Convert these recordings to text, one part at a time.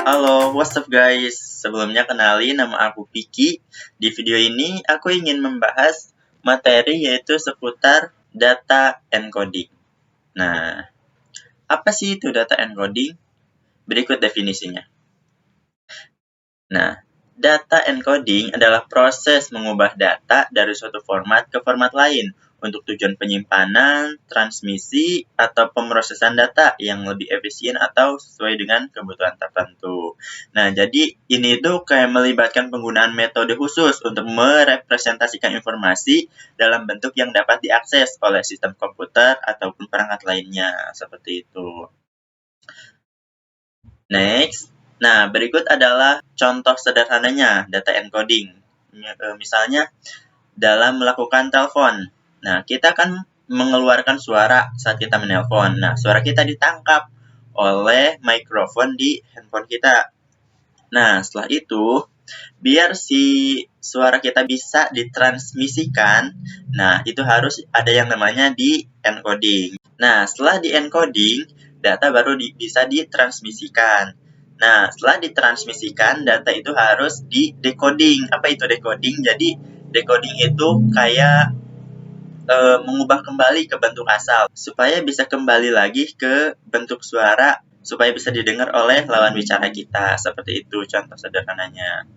Halo, what's up guys? Sebelumnya kenalin nama aku Piki. Di video ini aku ingin membahas materi yaitu seputar data encoding. Nah, apa sih itu data encoding? Berikut definisinya. Nah, data encoding adalah proses mengubah data dari suatu format ke format lain untuk tujuan penyimpanan, transmisi, atau pemrosesan data yang lebih efisien atau sesuai dengan kebutuhan tertentu. Nah, jadi ini tuh kayak melibatkan penggunaan metode khusus untuk merepresentasikan informasi dalam bentuk yang dapat diakses oleh sistem komputer ataupun perangkat lainnya, seperti itu. Next, nah berikut adalah contoh sederhananya data encoding. Misalnya dalam melakukan telepon. Nah, kita kan mengeluarkan suara saat kita menelpon. Nah, suara kita ditangkap oleh mikrofon di handphone kita. Nah, setelah itu, biar si suara kita bisa ditransmisikan, nah itu harus ada yang namanya di encoding. Nah, setelah di encoding, data baru bisa ditransmisikan. Nah, setelah ditransmisikan, data itu harus di decoding. Apa itu decoding? Jadi, decoding itu kayak mengubah kembali ke bentuk asal, supaya bisa kembali lagi ke bentuk suara, supaya bisa didengar oleh lawan bicara kita. Seperti itu contoh sederhananya.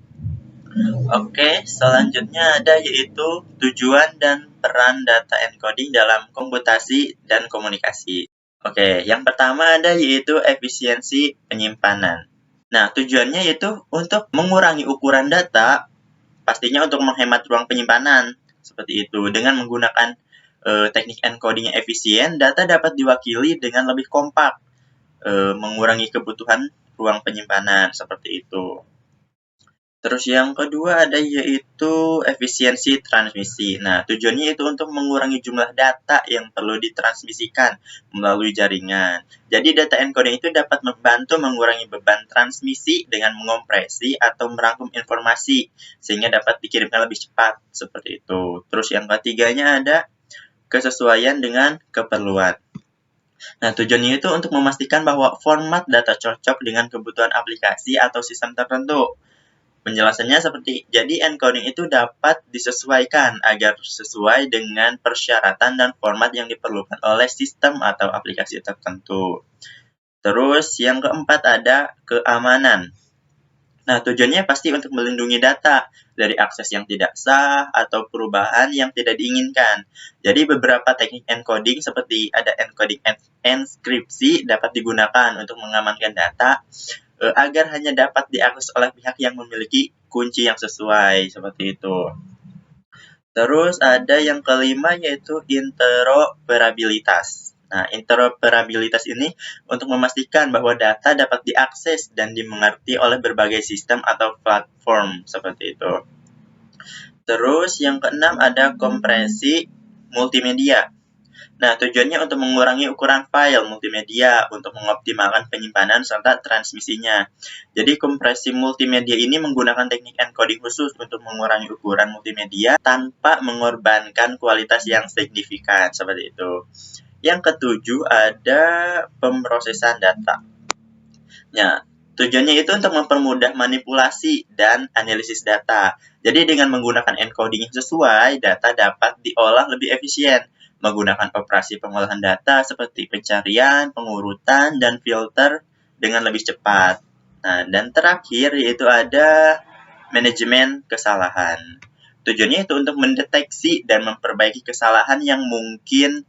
Oke, selanjutnya ada yaitu tujuan dan peran data encoding dalam komputasi dan komunikasi. Oke, yang pertama ada yaitu efisiensi penyimpanan. Nah, tujuannya yaitu untuk mengurangi ukuran data, pastinya untuk menghemat ruang penyimpanan. Seperti itu. Dengan menggunakan teknik encoding yang efisien, data dapat diwakili dengan lebih kompak, mengurangi kebutuhan ruang penyimpanan. Seperti itu. Terus yang kedua ada yaitu efisiensi transmisi. Nah, tujuannya itu untuk mengurangi jumlah data yang perlu ditransmisikan melalui jaringan. Jadi data encoding itu dapat membantu mengurangi beban transmisi dengan mengompresi atau merangkum informasi sehingga dapat dikirimkan lebih cepat seperti itu. Terus yang ketiganya ada kesesuaian dengan keperluan. Nah, tujuannya itu untuk memastikan bahwa format data cocok dengan kebutuhan aplikasi atau sistem tertentu. Penjelasannya seperti, jadi encoding itu dapat disesuaikan agar sesuai dengan persyaratan dan format yang diperlukan oleh sistem atau aplikasi tertentu. Terus yang keempat ada keamanan. Nah, tujuannya pasti untuk melindungi data dari akses yang tidak sah atau perubahan yang tidak diinginkan. Jadi beberapa teknik encoding seperti ada encoding enkripsi dapat digunakan untuk mengamankan data agar hanya dapat diakses oleh pihak yang memiliki kunci yang sesuai, seperti itu. Terus ada yang kelima yaitu interoperabilitas. Nah, interoperabilitas ini untuk memastikan bahwa data dapat diakses dan dimengerti oleh berbagai sistem atau platform, seperti itu. Terus yang keenam ada kompresi multimedia. Nah, tujuannya untuk mengurangi ukuran file multimedia untuk mengoptimalkan penyimpanan serta transmisinya. Jadi, kompresi multimedia ini menggunakan teknik encoding khusus untuk mengurangi ukuran multimedia tanpa mengorbankan kualitas yang signifikan, seperti itu. Yang ketujuh ada pemrosesan data. Ya, tujuannya itu untuk mempermudah manipulasi dan analisis data. Jadi dengan menggunakan encoding yang sesuai, data dapat diolah lebih efisien menggunakan operasi pengolahan data seperti pencarian, pengurutan, dan filter dengan lebih cepat. Nah, dan terakhir yaitu ada manajemen kesalahan. Tujuannya itu untuk mendeteksi dan memperbaiki kesalahan yang mungkin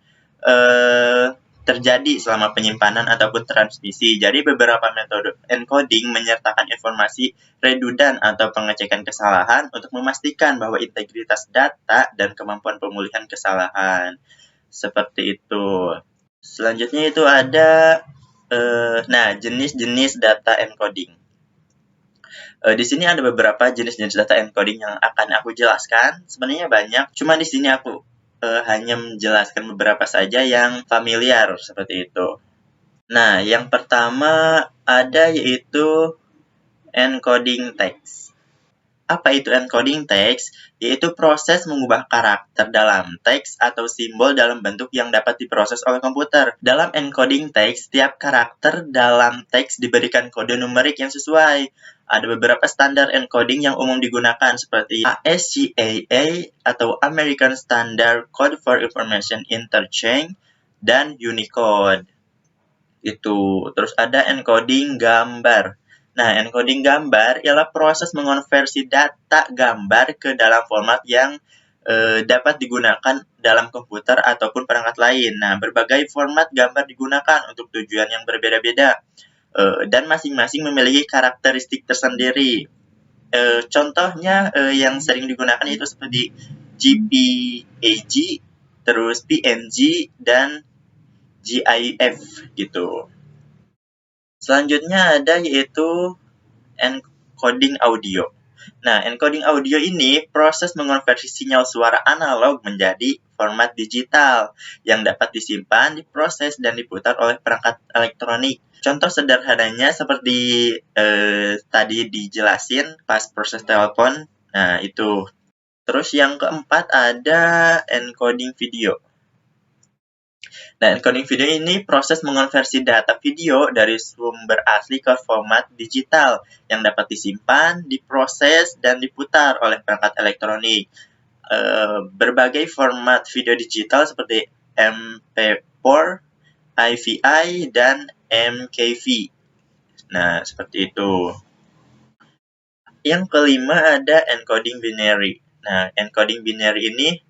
terjadi selama penyimpanan ataupun transmisi. Jadi beberapa metode encoding menyertakan informasi redundan atau pengecekan kesalahan untuk memastikan bahwa integritas data dan kemampuan pemulihan kesalahan. Seperti itu. Selanjutnya itu ada jenis-jenis data encoding. Di sini ada beberapa jenis-jenis data encoding yang akan aku jelaskan. Sebenarnya banyak, cuma di sini aku hanya menjelaskan beberapa saja yang familiar seperti itu. Nah, yang pertama ada yaitu encoding teks. Apa itu encoding text? Yaitu proses mengubah karakter dalam teks atau simbol dalam bentuk yang dapat diproses oleh komputer. Dalam encoding text, setiap karakter dalam teks diberikan kode numerik yang sesuai. Ada beberapa standar encoding yang umum digunakan seperti ASCII atau American Standard Code for Information Interchange dan Unicode. Itu. Terus ada encoding gambar. Nah, encoding gambar ialah proses mengonversi data gambar ke dalam format yang dapat digunakan dalam komputer ataupun perangkat lain. Nah, berbagai format gambar digunakan untuk tujuan yang berbeda-beda dan masing-masing memiliki karakteristik tersendiri. Contohnya yang sering digunakan itu seperti JPEG, terus PNG, dan GIF gitu. Selanjutnya ada yaitu encoding audio. Nah, encoding audio ini proses mengonversi sinyal suara analog menjadi format digital yang dapat disimpan, diproses, dan diputar oleh perangkat elektronik. Contoh sederhananya seperti tadi dijelasin pas proses telepon. Nah, itu. Terus yang keempat ada encoding video. Nah, encoding video ini proses mengonversi data video dari sumber asli ke format digital yang dapat disimpan, diproses, dan diputar oleh perangkat elektronik. Berbagai format video digital seperti MP4, IVI, dan MKV. Nah, seperti itu. Yang kelima ada encoding binary. Nah, encoding binary ini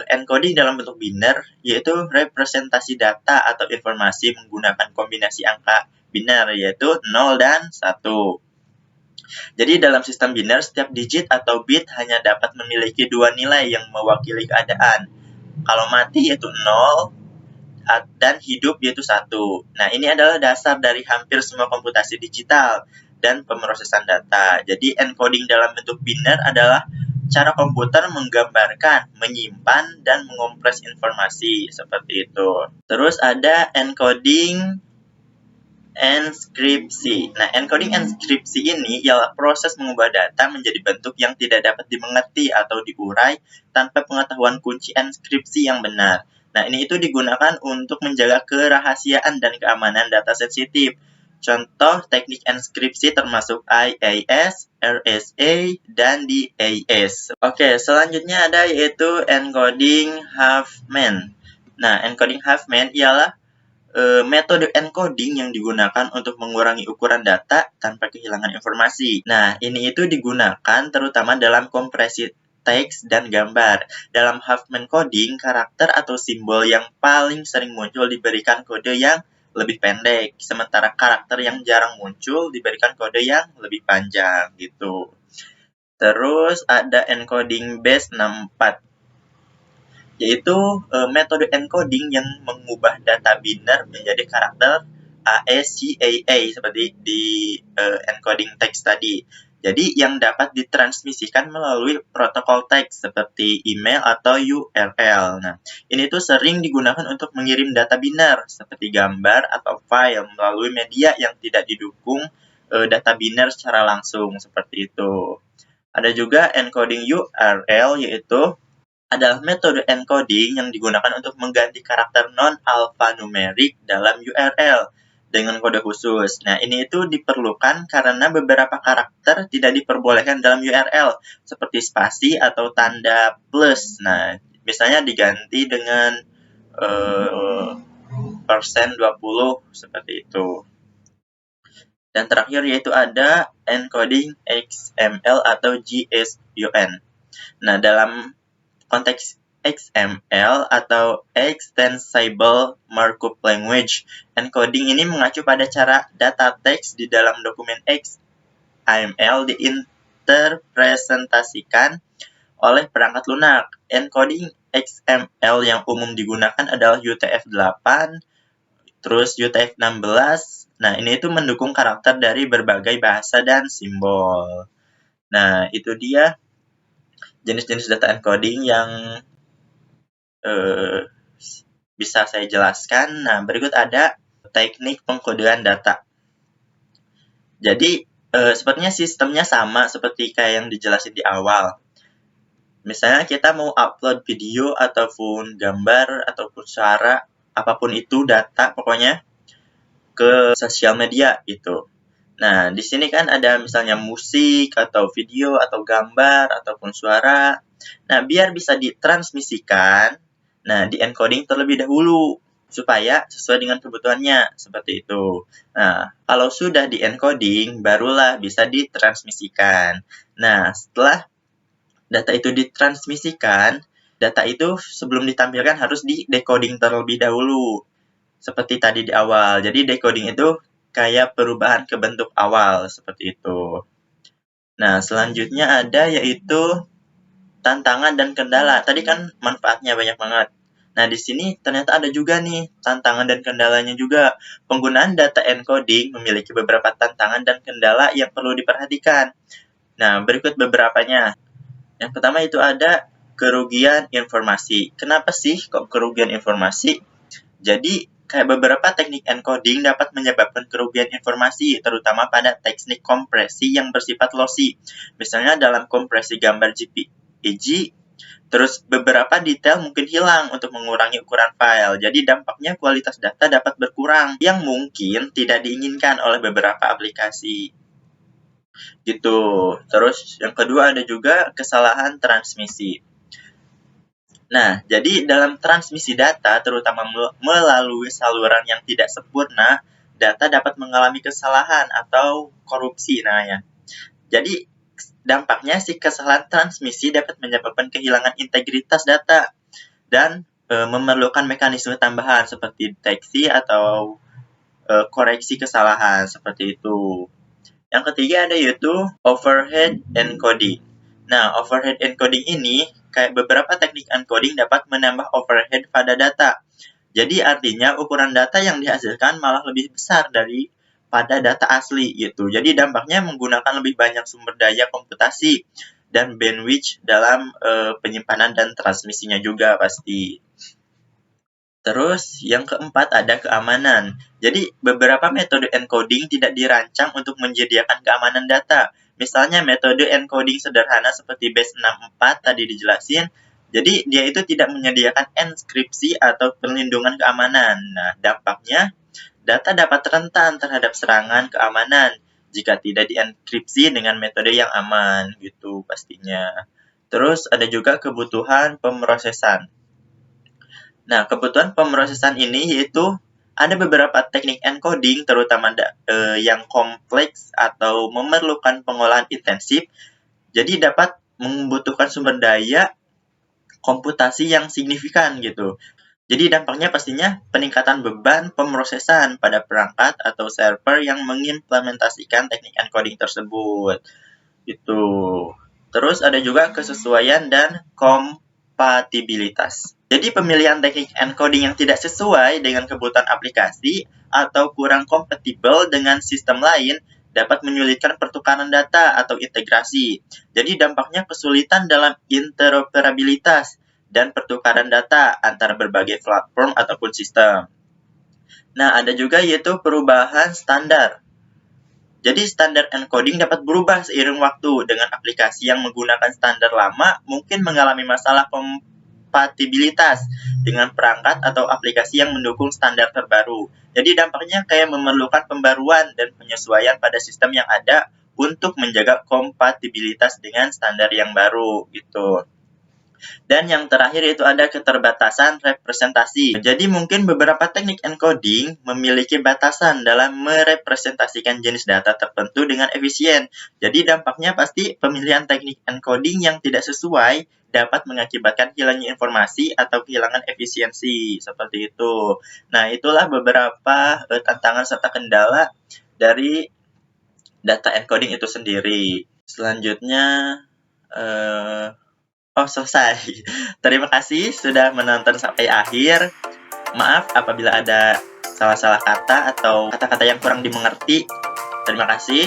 encoding dalam bentuk biner, yaitu representasi data atau informasi menggunakan kombinasi angka biner, yaitu 0 dan 1. Jadi dalam sistem biner, setiap digit atau bit hanya dapat memiliki dua nilai yang mewakili keadaan. Kalau mati yaitu 0, dan hidup yaitu 1. Nah, ini adalah dasar dari hampir semua komputasi digital dan pemrosesan data. Jadi, encoding dalam bentuk biner adalah cara komputer menggambarkan, menyimpan, dan mengompres informasi seperti itu. Terus ada encoding enskripsi. Nah, encoding enskripsi ini ialah proses mengubah data menjadi bentuk yang tidak dapat dimengerti atau diurai tanpa pengetahuan kunci enskripsi yang benar. Nah, ini itu digunakan untuk menjaga kerahasiaan dan keamanan data sensitif. Contoh teknik enskripsi termasuk IAS, RSA, dan DAS. Oke, selanjutnya ada yaitu encoding Huffman. Nah, encoding Huffman ialah metode encoding yang digunakan untuk mengurangi ukuran data tanpa kehilangan informasi. Nah, ini itu digunakan terutama dalam kompresi teks dan gambar. Dalam Huffman coding, karakter atau simbol yang paling sering muncul diberikan kode yang lebih pendek, sementara karakter yang jarang muncul diberikan kode yang lebih panjang gitu. Terus ada encoding base 64, yaitu metode encoding yang mengubah data biner menjadi karakter ASCII seperti di encoding teks tadi. Jadi yang dapat ditransmisikan melalui protokol teks seperti email atau URL. Nah, ini tuh sering digunakan untuk mengirim data biner seperti gambar atau file melalui media yang tidak didukung data biner secara langsung seperti itu. Ada juga encoding URL, yaitu adalah metode encoding yang digunakan untuk mengganti karakter non-alphanumerik dalam URL dengan kode khusus. Nah, ini itu diperlukan karena beberapa karakter tidak diperbolehkan dalam URL, seperti spasi atau tanda plus. Nah, misalnya diganti dengan persen 20 seperti itu. Dan terakhir yaitu ada encoding XML atau JSON. Nah, dalam konteks XML atau Extensible Markup Language, encoding ini mengacu pada cara data teks di dalam dokumen XML diinterpresentasikan oleh perangkat lunak. Encoding XML yang umum digunakan adalah UTF-8, terus UTF-16. Nah, ini itu mendukung karakter dari berbagai bahasa dan simbol. Nah, itu dia jenis-jenis data encoding yang bisa saya jelaskan. Nah, berikut ada teknik pengkodean data. Jadi, Sepertinya sistemnya sama seperti kayak yang dijelasin di awal. Misalnya kita mau upload video ataupun gambar ataupun suara, apapun itu data pokoknya ke sosial media gitu. Nah, di sini kan ada misalnya musik atau video atau gambar ataupun suara. Nah, biar bisa ditransmisikan, nah di-encoding terlebih dahulu supaya sesuai dengan kebutuhannya, seperti itu. Nah, kalau sudah di-encoding, barulah bisa ditransmisikan. Nah, setelah data itu ditransmisikan, data itu sebelum ditampilkan harus di-decoding terlebih dahulu, seperti tadi di awal. Jadi, decoding itu kayak perubahan ke bentuk awal, seperti itu. Nah, selanjutnya ada yaitu tantangan dan kendala. Tadi kan manfaatnya banyak banget. Nah, di sini ternyata ada juga nih tantangan dan kendalanya juga. Penggunaan data encoding memiliki beberapa tantangan dan kendala yang perlu diperhatikan. Nah, berikut beberapanya. Yang pertama itu ada kerugian informasi. Kenapa sih kok kerugian informasi? Jadi, kayak beberapa teknik encoding dapat menyebabkan kerugian informasi, terutama pada teknik kompresi yang bersifat lossy. Misalnya dalam kompresi gambar JPEG, terus beberapa detail mungkin hilang untuk mengurangi ukuran file. Jadi dampaknya kualitas data dapat berkurang yang mungkin tidak diinginkan oleh beberapa aplikasi. Gitu. Terus yang kedua ada juga kesalahan transmisi. Nah, jadi dalam transmisi data, terutama melalui saluran yang tidak sempurna, data dapat mengalami kesalahan atau korupsi namanya. Jadi, dampaknya si kesalahan transmisi dapat menyebabkan kehilangan integritas data dan memerlukan mekanisme tambahan seperti deteksi atau koreksi kesalahan, seperti itu. Yang ketiga ada yaitu overhead encoding. Nah, overhead encoding ini kayak beberapa teknik encoding dapat menambah overhead pada data. Jadi artinya ukuran data yang dihasilkan malah lebih besar daripada data asli gitu. Jadi dampaknya menggunakan lebih banyak sumber daya komputasi dan bandwidth dalam penyimpanan dan transmisinya juga pasti. Terus yang keempat ada keamanan. Jadi beberapa metode encoding tidak dirancang untuk menyediakan keamanan data. Misalnya metode encoding sederhana seperti base64 tadi dijelasin. Jadi dia itu tidak menyediakan enkripsi atau perlindungan keamanan. Nah, dampaknya data dapat rentan terhadap serangan keamanan jika tidak dienkripsi dengan metode yang aman gitu pastinya. Terus ada juga kebutuhan pemrosesan. Nah, kebutuhan pemrosesan ini yaitu ada beberapa teknik encoding terutama yang kompleks atau memerlukan pengolahan intensif. Jadi dapat membutuhkan sumber daya komputasi yang signifikan gitu. Jadi dampaknya pastinya peningkatan beban pemrosesan pada perangkat atau server yang mengimplementasikan teknik encoding tersebut. Itu. Terus ada juga kesesuaian dan kompatibilitas. Jadi pemilihan teknik encoding yang tidak sesuai dengan kebutuhan aplikasi atau kurang kompatibel dengan sistem lain dapat menyulitkan pertukaran data atau integrasi. Jadi dampaknya kesulitan dalam interoperabilitas dan pertukaran data antara berbagai platform ataupun sistem. Nah, ada juga yaitu perubahan standar. Jadi standar encoding dapat berubah seiring waktu. Dengan aplikasi yang menggunakan standar lama mungkin mengalami masalah kompatibilitas dengan perangkat atau aplikasi yang mendukung standar terbaru. Jadi dampaknya kayak memerlukan pembaruan dan penyesuaian pada sistem yang ada untuk menjaga kompatibilitas dengan standar yang baru gitu. Dan yang terakhir itu ada keterbatasan representasi. Jadi mungkin beberapa teknik encoding memiliki batasan dalam merepresentasikan jenis data tertentu dengan efisien. Jadi dampaknya pasti pemilihan teknik encoding yang tidak sesuai dapat mengakibatkan hilangnya informasi atau kehilangan efisiensi. Seperti itu. Nah, itulah beberapa tantangan serta kendala dari data encoding itu sendiri. Selanjutnya, oh, selesai. Terima kasih sudah menonton sampai akhir. Maaf apabila ada salah-salah kata atau kata-kata yang kurang dimengerti. Terima kasih.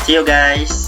See you guys.